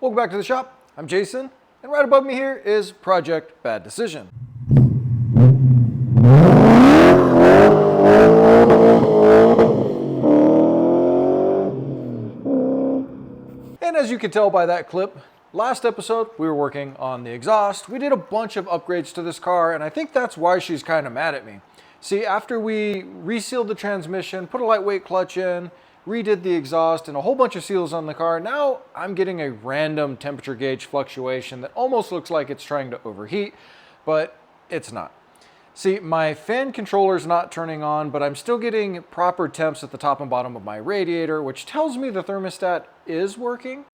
Welcome back to the shop. I'm Jason, and right above me here is Project Bad Decision. And as you can tell by that clip, last episode we were working on the exhaust. We did a bunch of upgrades to this car, and I think that's why she's kind of mad at me. See, after we resealed the transmission, put a lightweight clutch in, redid the exhaust and a whole bunch of seals on the car, now I'm getting a random temperature gauge fluctuation that almost looks like it's trying to overheat, but it's not. See, my fan controller's not turning on, but I'm still getting proper temps at the top and bottom of my radiator, which tells me the thermostat is working.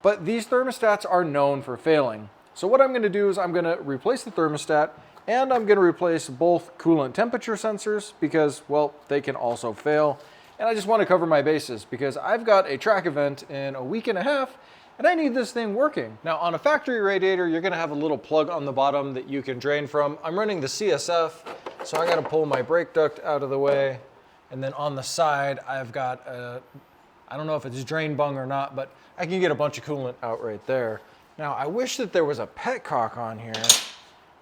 But these thermostats are known for failing. So what I'm gonna do is I'm gonna replace the thermostat, and I'm gonna replace both coolant temperature sensors because, well, they can also fail. And I just want to cover my bases because I've got a track event in a week and a half and I need this thing working. Now on a factory radiator, you're going to have a little plug on the bottom that you can drain from. I'm running the CSF, so I got to pull my brake duct out of the way. And then on the side, I've got I don't know if it's drain bung or not, but I can get a bunch of coolant out right there. Now I wish that there was a petcock on here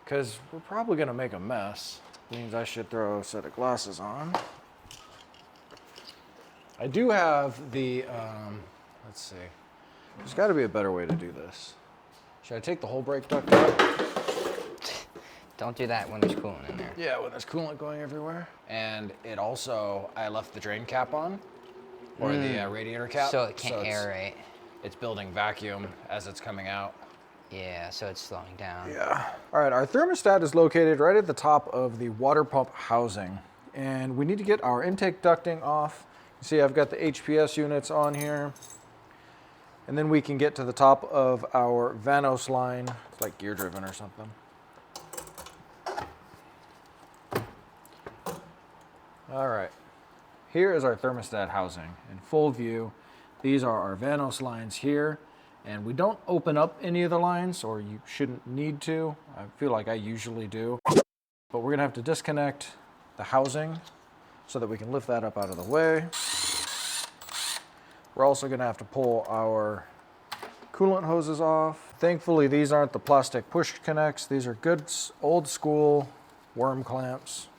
because we're probably going to make a mess. Means I should throw a set of glasses on. I do have the, let's see, there's got to be a better way to do this. Should I take the whole brake duct out? Don't do that when there's coolant in there. Yeah, when there's coolant going everywhere. And it also, I left the drain cap on, or the radiator cap. So it can't aerate. It's building vacuum as it's coming out. Yeah, so it's slowing down. Yeah. All right, our thermostat is located right at the top of the water pump housing. And we need to get our intake ducting off. See, I've got the HPS units on here. And then we can get to the top of our Vanos line. It's like gear driven or something. All right, here is our thermostat housing in full view. These are our Vanos lines here. And we don't open up any of the lines, or you shouldn't need to. I feel like I usually do. But we're gonna have to disconnect the housing so that we can lift that up out of the way. We're also gonna have to pull our coolant hoses off. Thankfully, these aren't the plastic push connects. These are good old school worm clamps.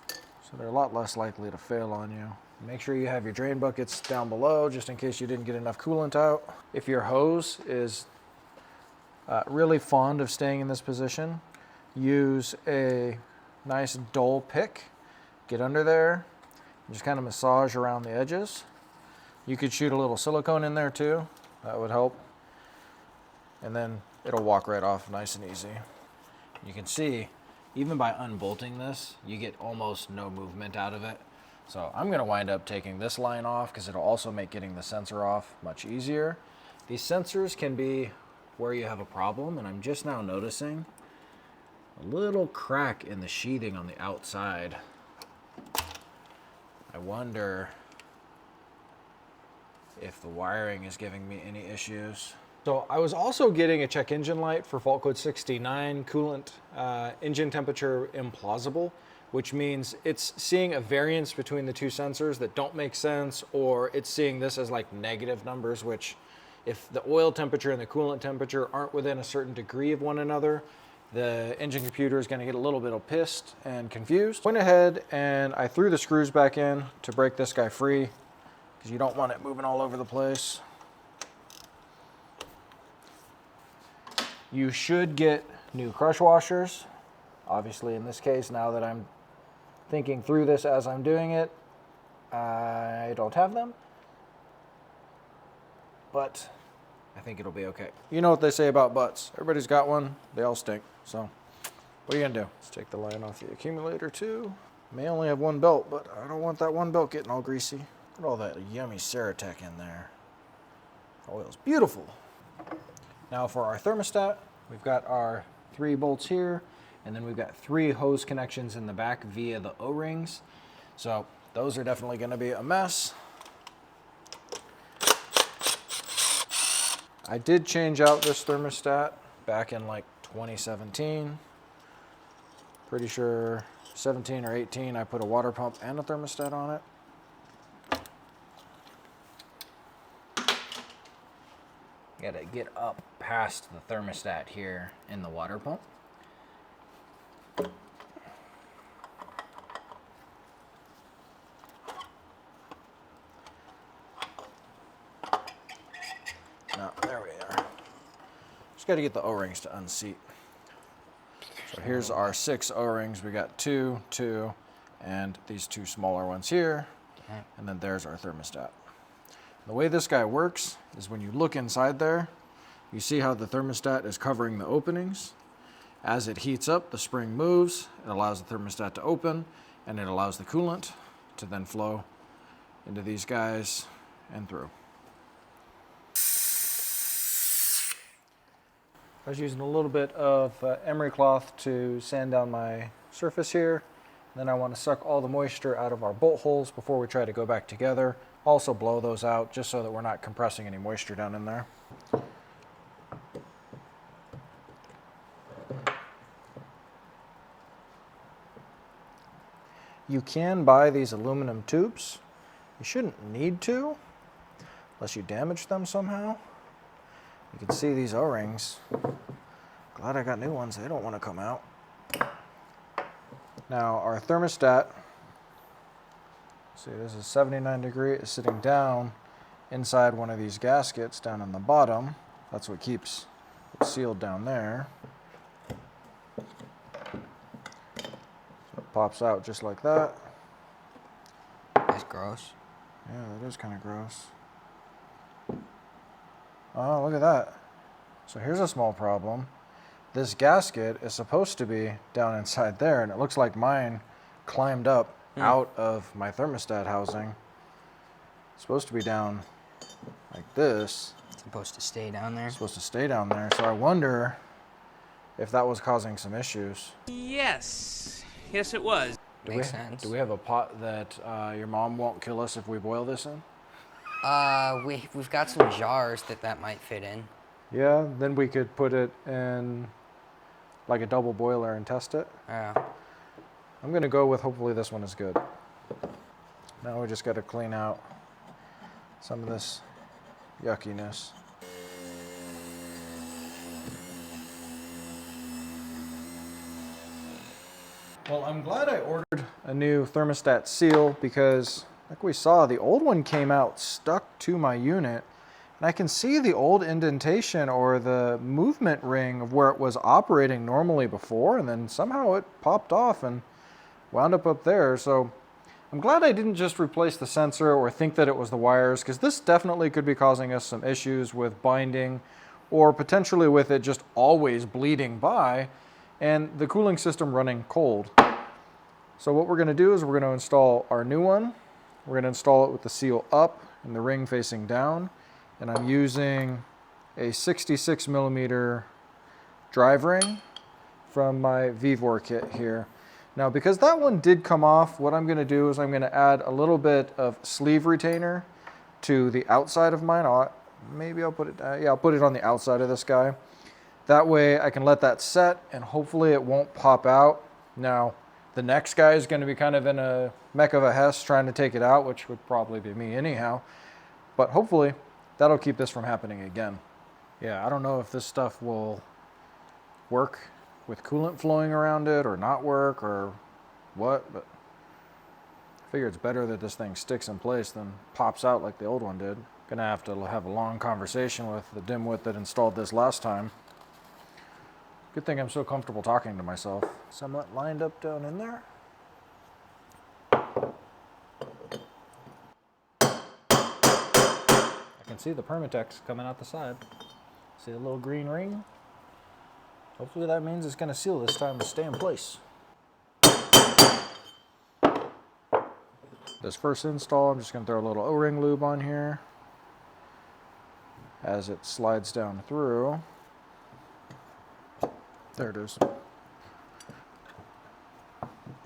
So they're a lot less likely to fail on you. Make sure you have your drain buckets down below just in case you didn't get enough coolant out. If your hose is really fond of staying in this position, use a nice dull pick. Get under there and just kind of massage around the edges. You could shoot a little silicone in there too. That would help. And then it'll walk right off nice and easy. You can see, even by unbolting this, you get almost no movement out of it. So I'm gonna wind up taking this line off because it'll also make getting the sensor off much easier. These sensors can be where you have a problem, and I'm just now noticing a little crack in the sheathing on the outside. I wonder if the wiring is giving me any issues. So I was also getting a check engine light for fault code 69, coolant engine temperature implausible, which means it's seeing a variance between the two sensors that don't make sense, or it's seeing this as like negative numbers, which if the oil temperature and the coolant temperature aren't within a certain degree of one another, the engine computer is going to get a little bit pissed and confused. Went ahead and I threw the screws back in to break this guy free because you don't want it moving all over the place. You should get new crush washers. Obviously in this case, now that I'm thinking through this as I'm doing it, I don't have them, but I think it'll be okay. You know what they say about butts. Everybody's got one, they all stink. So what are you gonna do? Let's take the line off the accumulator too. May only have one belt, but I don't want that one belt getting all greasy. Put all that yummy Ceratec in there. Oil's beautiful. Now for our thermostat, we've got our 3 bolts here, and then we've got 3 hose connections in the back via the O-rings. So those are definitely gonna be a mess. I did change out this thermostat back in like 2017. Pretty sure 17 or 18, I put a water pump and a thermostat on it. You Gotta get up past the thermostat here in the water pump. No, there we are. Just gotta get the O-rings to unseat. So here's our 6 O-rings. We got 2, 2, and these 2 smaller ones here. Okay. And then there's our thermostat. The way this guy works is when you look inside there, you see how the thermostat is covering the openings. As it heats up, the spring moves, it allows the thermostat to open, and it allows the coolant to then flow into these guys and through. I was using a little bit of emery cloth to sand down my surface here. Then I want to suck all the moisture out of our bolt holes before we try to go back together. Also blow those out just so that we're not compressing any moisture down in there. You can buy these aluminum tubes. You shouldn't need to, unless you damage them somehow. You can see these O-rings. Glad I got new ones. They don't want to come out. Now our thermostat, see this is 79 degrees, is sitting down inside one of these gaskets down in the bottom. That's what keeps it sealed down there. So it pops out just like that. That's gross. Yeah, that is kind of gross. Oh, look at that. So here's a small problem. This gasket is supposed to be down inside there, and it looks like mine climbed up out of my thermostat housing. It's supposed to be down like this. It's supposed to stay down there. It's supposed to stay down there. So I wonder if that was causing some issues. Yes. Yes, it was. Makes sense. Do we have a pot that your mom won't kill us if we boil this in? We've got some jars that might fit in. Yeah, then we could put it in like a double boiler and test it. Yeah. I'm gonna go with hopefully this one is good. Now we just gotta clean out some of this yuckiness. Well, I'm glad I ordered a new thermostat seal because like we saw, the old one came out stuck to my unit, and I can see the old indentation or the movement ring of where it was operating normally before, and then somehow it popped off and wound up there. So I'm glad I didn't just replace the sensor or think that it was the wires, because this definitely could be causing us some issues with binding or potentially with it just always bleeding by and the cooling system running cold. So what we're going to do is we're going to install our new one. We're going to install it with the seal up and the ring facing down. And I'm using a 66 millimeter drive ring from my Vivor kit here. Now, because that one did come off, what I'm going to do is I'm going to add a little bit of sleeve retainer to the outside of mine. Maybe I'll put it, I'll put it on the outside of this guy. That way I can let that set and hopefully it won't pop out. Now, the next guy is going to be kind of in a mech of a hess trying to take it out, which would probably be me anyhow. But hopefully that'll keep this from happening again. Yeah, I don't know if this stuff will work with coolant flowing around it or not work or what, but I figure it's better that this thing sticks in place than pops out like the old one did. Gonna have to have a long conversation with the dimwit that installed this last time. Good thing I'm so comfortable talking to myself. Somewhat lined up down in there. I can see the Permatex coming out the side. See the little green ring? Hopefully that means it's going to seal this time and stay in place. This first install, I'm just going to throw a little O-ring lube on here as it slides down through. There it is.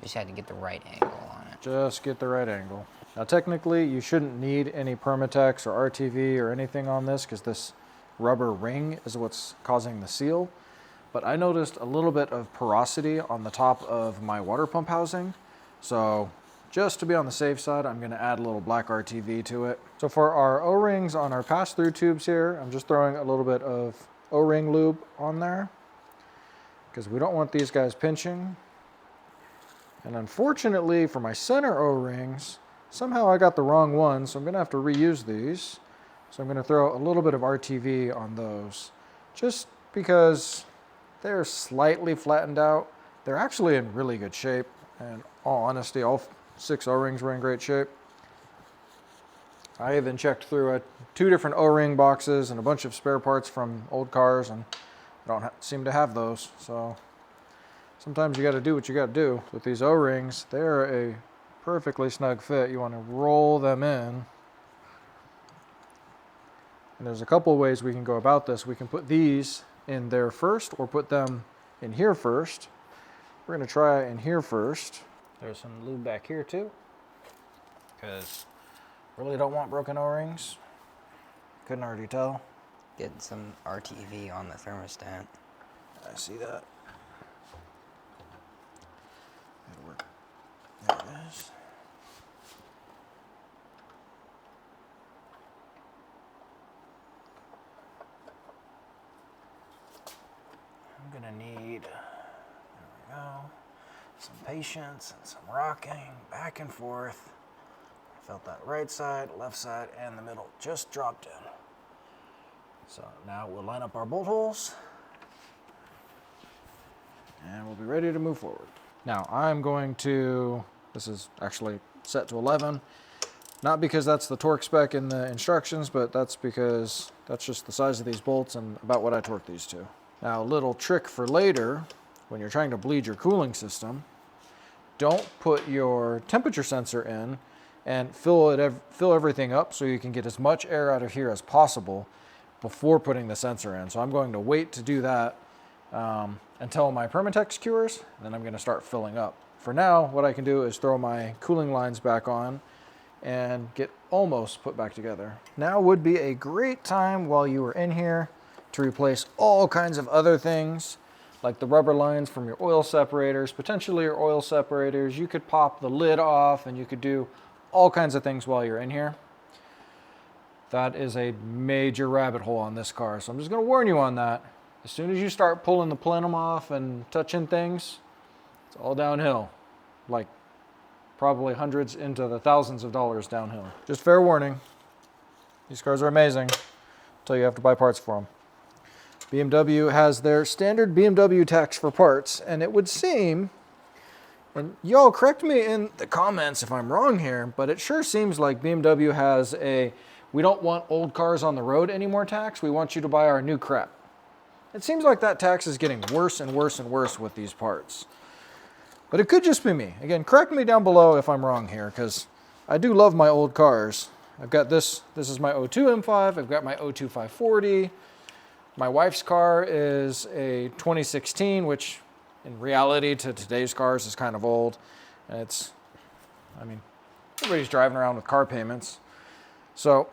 Just had to get the right angle on it. Just get the right angle. Now technically you shouldn't need any Permatex or RTV or anything on this because this rubber ring is what's causing the seal. But I noticed a little bit of porosity on the top of my water pump housing. So just to be on the safe side, I'm gonna add a little black RTV to it. So for our O-rings on our pass-through tubes here, I'm just throwing a little bit of O-ring lube on there because we don't want these guys pinching. And unfortunately for my center O-rings, somehow I got the wrong one, so I'm gonna have to reuse these. So I'm gonna throw a little bit of RTV on those, just because they're slightly flattened out. They're actually in really good shape, and in all honesty, all 6 O-rings were in great shape. I even checked through 2 different O-ring boxes and a bunch of spare parts from old cars, and I don't seem to have those. So sometimes you got to do what you got to do with these O-rings. They're a perfectly snug fit. You want to roll them in. And there's a couple ways we can go about this. We can put these in there first or put them in here first. We're going to try in here first. There's some lube back here too, because really don't want broken O-rings. Couldn't already tell. Getting some RTV on the thermostat. I see that. It'll work. There it is. I'm gonna need, there we go, some patience and some rocking back and forth. I felt that right side, left side, and the middle just dropped in. So now we'll line up our bolt holes and we'll be ready to move forward. Now I'm going to, this is actually set to 11, not because that's the torque spec in the instructions, but that's because that's just the size of these bolts and about what I torque these to. Now a little trick for later, when you're trying to bleed your cooling system, don't put your temperature sensor in and fill everything up so you can get as much air out of here as possible before putting the sensor in. So I'm going to wait to do that until my Permatex cures, and then I'm going to start filling up. For now, what I can do is throw my cooling lines back on and get almost put back together. Now would be a great time while you were in here to replace all kinds of other things, like the rubber lines from your oil separators, potentially your oil separators. You could pop the lid off and you could do all kinds of things while you're in here. That is a major rabbit hole on this car, so I'm just gonna warn you on that. As soon as you start pulling the plenum off and touching things, it's all downhill. Like probably hundreds into the thousands of dollars downhill. Just fair warning. These cars are amazing until you have to buy parts for them. BMW has their standard BMW tax for parts, and it would seem, and y'all correct me in the comments if I'm wrong here, but it sure seems like BMW has a "we don't want old cars on the road anymore" tax. We want you to buy our new crap. It seems like that tax is getting worse and worse and worse with these parts. But it could just be me. Again, correct me down below if I'm wrong here, because I do love my old cars. I've got this is my 02 M5, I've got my 02 540. My wife's car is a 2016, which in reality to today's cars is kind of old. And it's, I mean, everybody's driving around with car payments. So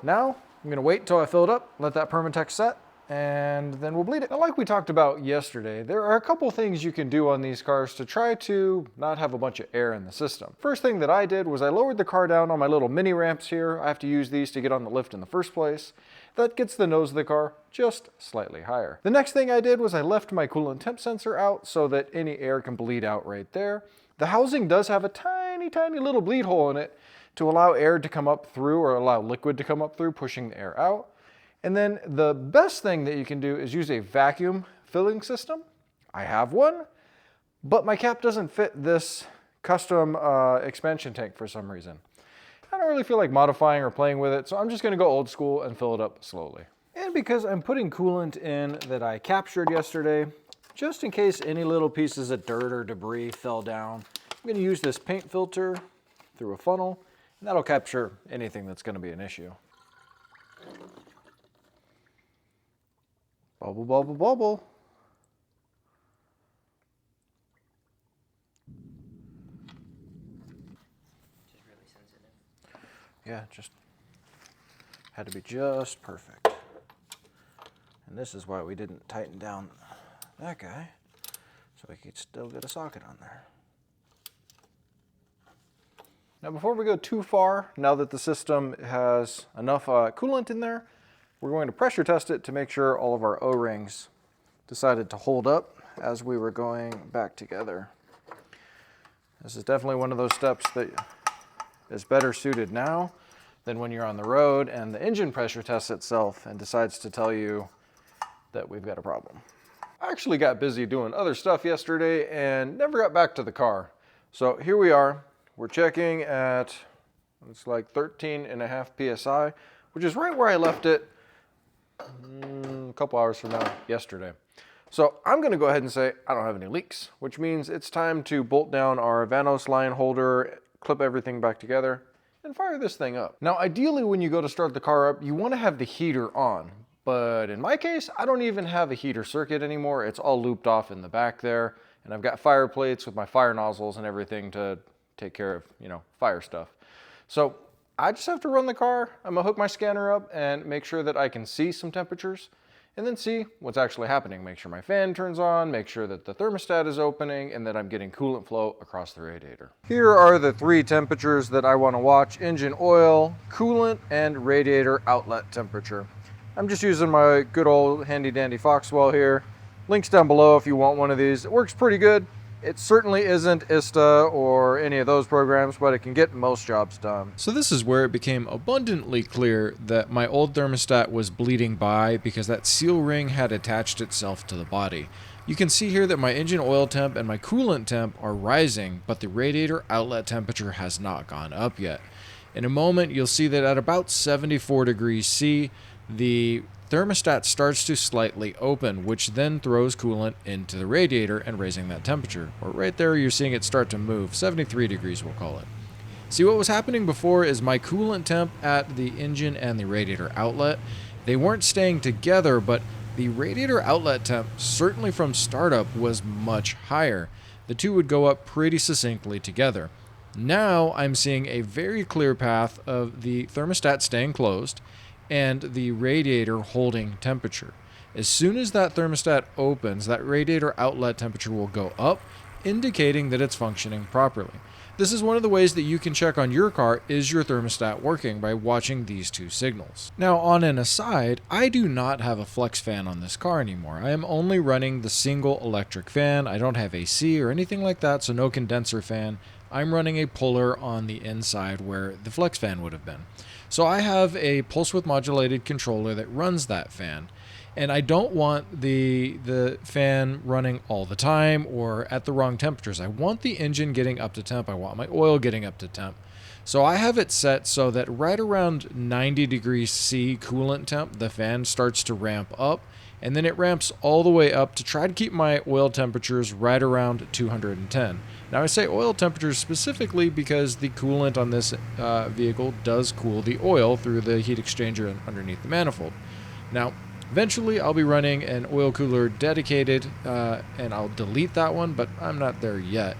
now I'm gonna wait until I fill it up, let that Permatex set, and then we'll bleed it. Now, like we talked about yesterday, there are a couple things you can do on these cars to try to not have a bunch of air in the system. First thing that I did was I lowered the car down on my little mini ramps here. I have to use these to get on the lift in the first place. That gets the nose of the car just slightly higher. The next thing I did was I left my coolant temp sensor out so that any air can bleed out right there. The housing does have a tiny, tiny little bleed hole in it to allow air to come up through, or allow liquid to come up through, pushing the air out. And then the best thing that you can do is use a vacuum filling system. I have one, but my cap doesn't fit this custom expansion tank for some reason. I don't really feel like modifying or playing with it, so I'm just gonna go old school and fill it up slowly. And because I'm putting coolant in that I captured yesterday, just in case any little pieces of dirt or debris fell down, I'm gonna use this paint filter through a funnel, and that'll capture anything that's gonna be an issue. Bubble, bubble, bubble. Just really sensitive. Yeah, just had to be just perfect. And this is why we didn't tighten down that guy, so we could still get a socket on there. Now before we go too far, now that the system has enough coolant in there, we're going to pressure test it to make sure all of our O-rings decided to hold up as we were going back together. This is definitely one of those steps that is better suited now than when you're on the road and the engine pressure tests itself and decides to tell you that we've got a problem. I actually got busy doing other stuff yesterday and never got back to the car. So here we are. We're checking at, it's like 13.5 PSI, which is right where I left it a couple hours from now yesterday. So I'm going to go ahead and say I don't have any leaks, which means it's time to bolt down our Vanos line holder, clip everything back together, and fire this thing up. Now ideally when you go to start the car up, you want to have the heater on. But in my case, I don't even have a heater circuit anymore. It's all looped off in the back there. And I've got fire plates with my fire nozzles and everything to take care of, fire stuff. So I just have to run the car. I'm gonna hook my scanner up and make sure that I can see some temperatures and then see what's actually happening. Make sure my fan turns on, make sure that the thermostat is opening and that I'm getting coolant flow across the radiator. Here are the 3 temperatures that I wanna watch: engine oil, coolant, and radiator outlet temperature. I'm just using my good old handy dandy Foxwell here. Links down below if you want one of these. It works pretty good. It certainly isn't ISTA or any of those programs, but it can get most jobs done. So this is where it became abundantly clear that my old thermostat was bleeding by because that seal ring had attached itself to the body. You can see here that my engine oil temp and my coolant temp are rising, but the radiator outlet temperature has not gone up yet. In a moment, you'll see that at about 74 degrees C, the thermostat starts to slightly open, which then throws coolant into the radiator and raising that temperature. Or right there, you're seeing it start to move, 73 degrees we'll call it. See, what was happening before is my coolant temp at the engine and the radiator outlet, they weren't staying together, but the radiator outlet temp, certainly from startup, was much higher. The two would go up pretty succinctly together. Now I'm seeing a very clear path of the thermostat staying closed and the radiator holding temperature. As soon as that thermostat opens, that radiator outlet temperature will go up, indicating that it's functioning properly. This is one of the ways that you can check on your car, is your thermostat working, by watching these 2 signals. Now on an aside, I do not have a flex fan on this car anymore. I am only running the single electric fan. I don't have AC or anything like that, so no condenser fan. I'm running a puller on the inside where the flex fan would have been. So I have a pulse width modulated controller that runs that fan. And I don't want the fan running all the time or at the wrong temperatures. I want the engine getting up to temp. I want my oil getting up to temp. So I have it set so that right around 90 degrees C coolant temp, the fan starts to ramp up. And then it ramps all the way up to try to keep my oil temperatures right around 210. Now I say oil temperatures specifically because the coolant on this vehicle does cool the oil through the heat exchanger underneath the manifold. Now, eventually I'll be running an oil cooler dedicated and I'll delete that one, but I'm not there yet.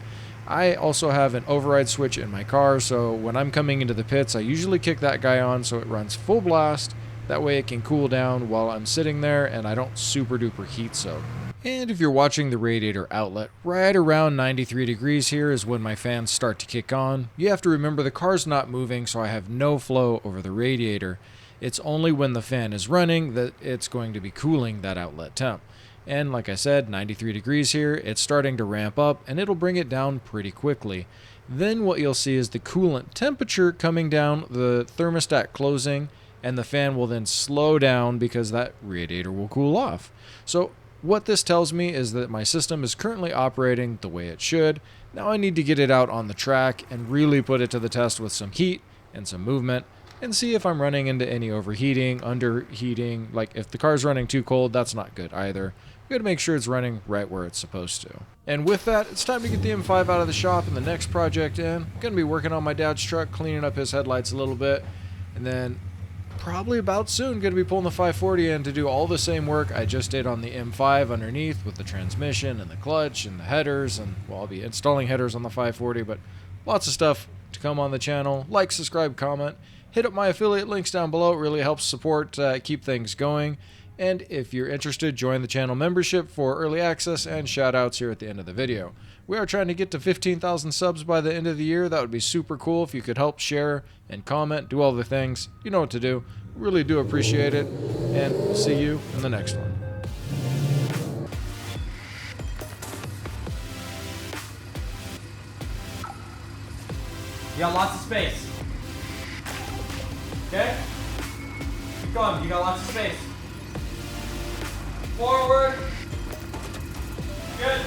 I also have an override switch in my car, so when I'm coming into the pits, I usually kick that guy on so it runs full blast. That way it can cool down while I'm sitting there and I don't super duper heat soak. And if you're watching the radiator outlet, right around 93 degrees here is when my fans start to kick on. You have to remember the car's not moving, so I have no flow over the radiator. It's only when the fan is running that it's going to be cooling that outlet temp. And like I said, 93 degrees here, it's starting to ramp up and it'll bring it down pretty quickly. Then what you'll see is the coolant temperature coming down, the thermostat closing, and the fan will then slow down because that radiator will cool off. So what this tells me is that my system is currently operating the way it should. Now I need to get it out on the track and really put it to the test with some heat and some movement and see if I'm running into any overheating, underheating. Like if the car's running too cold, that's not good either. We gotta make sure it's running right where it's supposed to. And with that, it's time to get the M5 out of the shop and the next project in. I'm gonna be working on my dad's truck, cleaning up his headlights a little bit, and then probably about soon going to be pulling the 540 in to do all the same work I just did on the M5 underneath with the transmission and the clutch and the headers, and well, I'll be installing headers on the 540, but lots of stuff to come on the channel. Like, subscribe, comment, hit up my affiliate links down below. It really helps support, keep things going. And if you're interested, join the channel membership for early access and shout outs here at the end of the video. We are trying to get to 15,000 subs by the end of the year. That would be super cool if you could help share and comment, do all the things. You know what to do. Really do appreciate it. And we'll see you in the next one. You got lots of space. Okay? Keep going. You got lots of space. Forward. Good.